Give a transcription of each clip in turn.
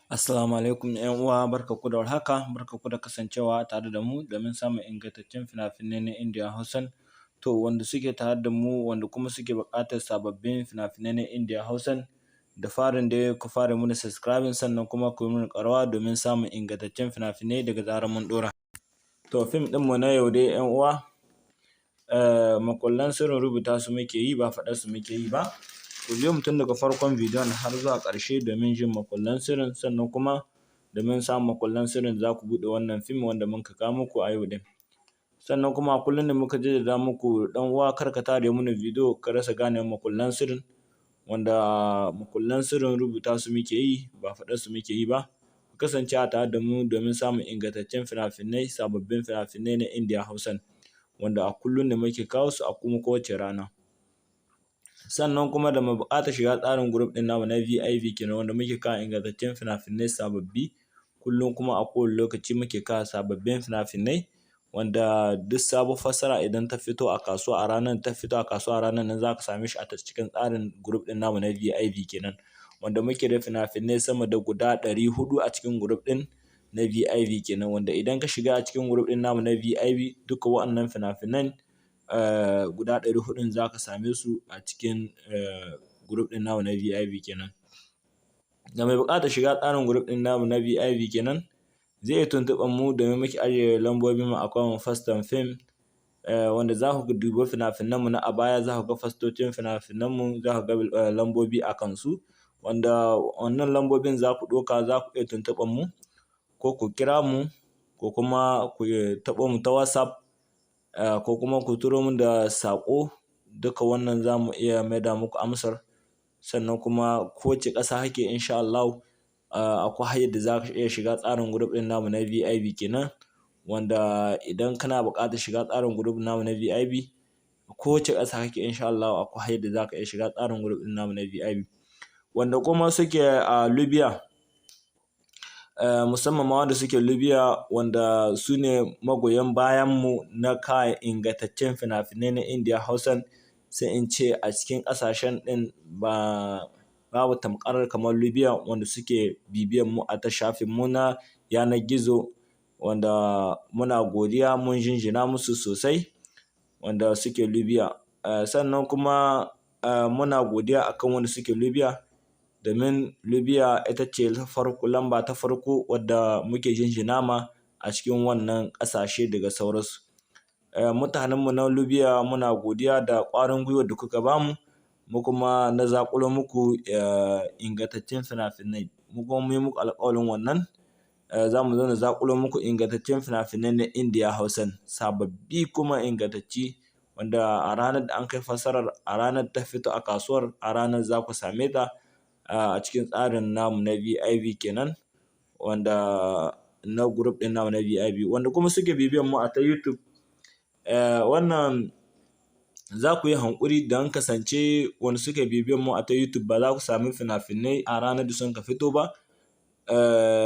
Assalamu alaikum ‘yan uwa, barkanku da warhaka, barkanku da kasancewa tare da mu domin samun ingantaccen fina-finai na Indiya Hausan. To wanda suke tare da mu wanda kuma suke buƙatar sababbin fina-finai na Indiya Hausan, da farin dai ku fara muna subscribing sannan kuma ku yi mana ƙarawa domin samun ingantaccen fina-finai daga zarar mun ɗora. To fim ɗinmu na yau dai ‘yan uwa, makullan sirrin rubuta su muke yi ba faɗar su muke yi ba. Ku biyo mu tun daga farkon bidiyon har zuwa ƙarshe domin jin makullan sirrin, sannan kuma domin samun makullan sirrin za ku buɗe wannan fim wanda muka kawo muku a yau ɗin. Sannan kuma a kullum da muka jaddada muku ɗan uwa kar ka tare mana bidiyo ka rasa gane makullan sirrin, wanda makullan sirrin rubuta su muke yi ba faɗar su muke yi ba. Ku kasance a tare da mu domin samun ingantaccen fina-finai, sababbin fina-finai na Indiya Hausan, wanda a kullum da muke kawo su a kuma kowace rana. Sannan kuma da mu buƙata shiga tsarin group ɗin namu na VIP kenan, wanda muke kawo ingantaccen fina-finai sababbi kullum, kuma a kowane lokaci muke kawo sababbin fina-finai, wanda duk sabon fassara idan ta fito a kasuwa a ranar nan za ka same shi a cikin tsarin group ɗin namu na VIP kenan, wanda muke da fina-finai sama da guda 400 a cikin group ɗin na VIP kenan, wanda idan ka shiga a cikin group ɗin namu na VIP duka waɗannan fina-finan guda 400 za ka same su a cikin group ɗin namu na VIP kenan. Da mai buƙatar shiga tsarin group ɗin namu na VIP kenan zai iya tuntuɓar mu domin muke ajiye lambobin mu a kan fastan fim, wanda za ku dubi fina-finan mu na a baya, za ku ga fastocin fina-finan mu, za ku ga lambobi a kansu, wanda wannan lambobin za ku ɗauka za ku iya tuntuɓar mu ko ku kira mu ko kuma ku taɓo mu ta WhatsApp, ko kuma ku turo mun da saƙo, duka wannan za mu iya maida muku amsar. Sannan kuma kowace ƙasa kake insha Allah akwai hanyar da za ka iya shiga tsarin group ɗin namu na VIP kenan, wanda idan kana buƙatar shiga tsarin group namu na VIP kowace ƙasa kake insha Allah akwai hanyar da za ka iya shiga tsarin group ɗin namu na VIP. Wanda kuma suke a Libya, musamman ma wanda suke Libya, wanda su ne magoyan bayan mu na kawo ingantaccen fina-finai na Indiya Hausan, sai in ce a cikin ƙasashen ɗin babu tamkar kamar Libya, wanda suke bibiyan mu a ta shafin mu na yanar gizo, wanda muna godiya mun jinjina musu sosai wanda suke Libya. Sannan kuma muna godiya akan wanda suke Libya, domin Libya ita ce lamba ta farko wadda muke jinjina ma a cikin wannan ƙasashe daga sauransu. Mutanenmu na Libya muna godiya da ƙwarin gwiwar da kuka bamu, mu kuma na zaƙulo muku ingantaccen fina-finai, mu kuma mun yi muku alƙawarin wannan za mu zo na zaƙulo muku ingantaccen fina-finai na Indiya Hausan, sababbi kuma ingantacci, wanda a ranar da an kai fassarar, a ranar ta fito a kasuwar, a ranar za ku same ta a cikin tsarin namu na VIP kenan, wanda na group ɗin namu na VIP. Wanda kuma suke bibiyan mu a ta YouTube, wannan za ku yi hankuri don kasance wanda suke bibiyan mu a ta YouTube ba za ku sami fina-finai a ranar da sun ka fito ba.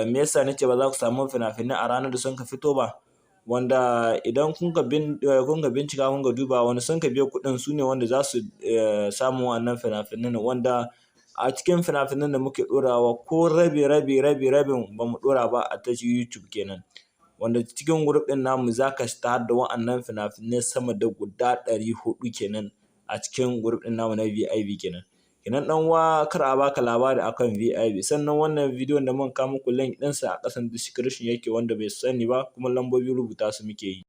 Me yasa nace ba za ku samu fina-finai a ranar da sun ka fito ba? Wanda idan kun ka bincika kun ka duba wanda sun ka biya kuɗin su ne wanda za su samu wannan fina-finan, wanda a cikin fina-finan da muke ɗorawa ko rabin ba mu ɗora ba a ta YouTube kenan, wanda cikin group ɗin namu za ka tarar da wa'annan fina-finai sama da guda 400 kenan a cikin group ɗin namu na VIP kenan. Kenan ɗan uwa kar a baka labari akan VIP. Sannan wannan bidiyon da muka kawo muku link ɗinsa a ƙasan description yake, wanda bai sani ba kuma lambobi rubuta su muke yi.